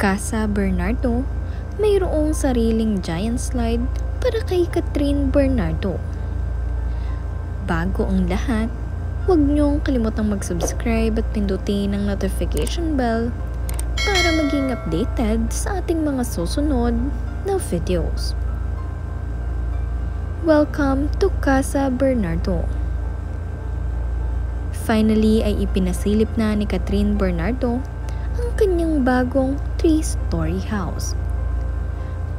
Casa Bernardo, mayroong sariling giant slide para kay Catherine Bernardo. Bago ang lahat, huwag niyong kalimutang mag-subscribe at pindutin ang notification bell para maging updated sa ating mga susunod na videos. Welcome to Casa Bernardo. Finally ay ipinasilip na ni Catherine Bernardo ang kanyang bagong 3-story house,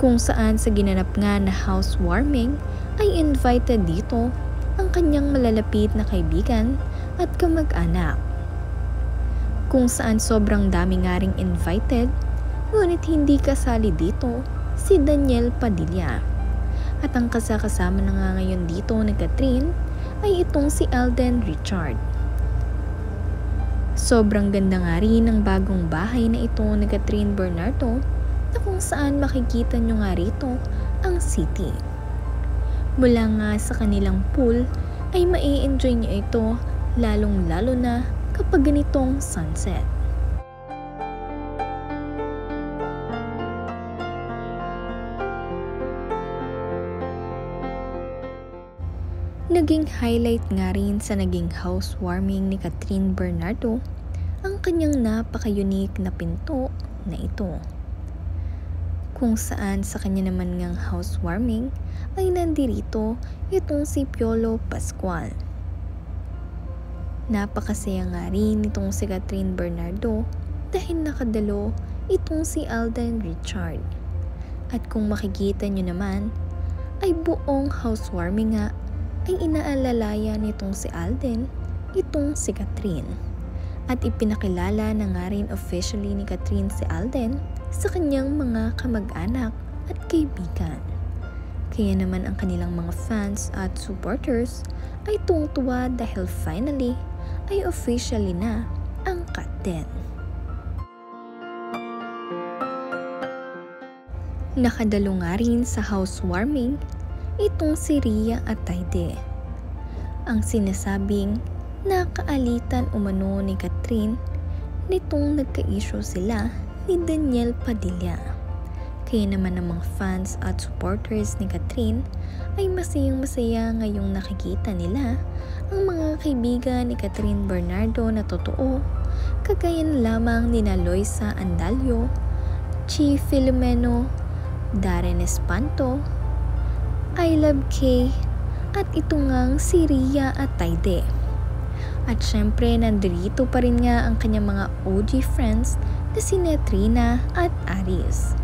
kung saan sa ginanap nga na housewarming ay invited dito ang kanyang malalapit na kaibigan at kamag-anak, kung saan sobrang dami nga ring invited, ngunit hindi kasali dito si Daniel Padilla. At ang kasama na nga ngayon dito ni Catherine ay itong si Alden Richard. Sobrang ganda nga rin ang bagong bahay na ito ni Catherine Bernardo, na kung saan makikita nyo nga rito ang city. Mula nga sa kanilang pool ay mai-enjoy nyo ito, lalong lalo na kapag ganitong sunset. Naging highlight nga rin sa naging housewarming ni Catherine Bernardo ang kanyang napaka-unique na pinto na ito, kung saan sa kanya naman ngang housewarming ay nandirito itong si Piolo Pascual. Napakasaya nga rin itong si Catherine Bernardo dahil nakadalo itong si Alden Richard. At kung makikita nyo naman ay buong housewarming nga ay inaalalayan nitong si Alden itong si Catherine. At ipinakilala na nga rin officially ni Catherine si Alden sa kanyang mga kamag-anak at kaibigan. Kaya naman ang kanilang mga fans at supporters ay tuwang-tuwa dahil finally ay officially na ang cut din. Nakadalo nga rin sa housewarming itong si Ria Atayde, ang sinasabing nakaalitan umano ni Catherine nitong nagka-issue sila ni Daniel Padilla. Kaya naman ang mga fans at supporters ni Catherine ay masayang-masaya ngayong nakikita nila ang mga kaibigan ni Catherine Bernardo na totoo, kagaya na lamang nina Loisa Andalio, Chi Filomeno, Darren Espanto, I Love K, at ito ngang si Ria Atayde. At syempre nandito pa rin nga ang kanyang mga OG friends na si Trina at Aris.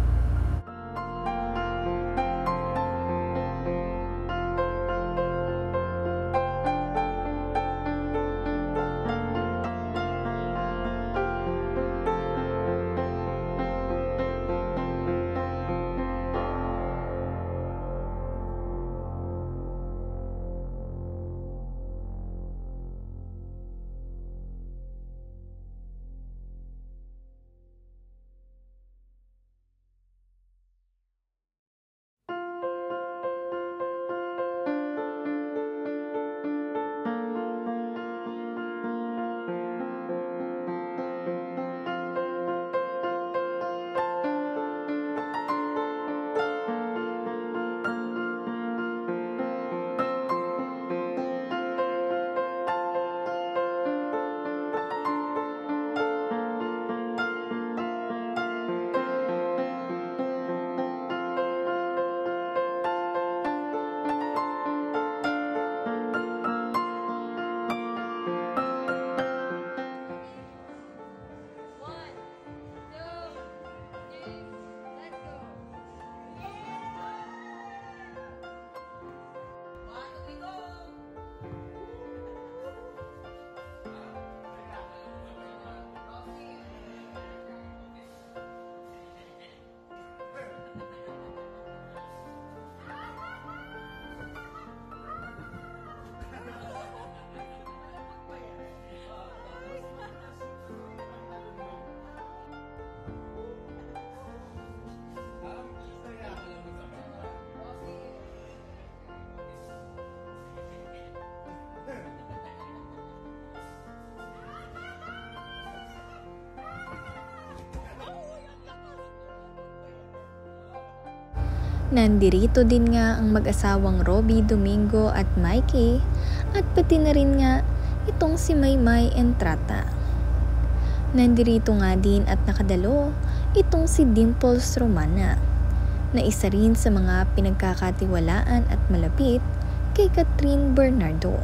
Nandirito din nga ang mag-asawang Robbie Domingo at Mikey at pati na rin nga itong si Maymay Entrata. Nandirito nga din at nakadalo itong si Dimples Romana na isa rin sa mga pinagkakatiwalaan at malapit kay Catherine Bernardo.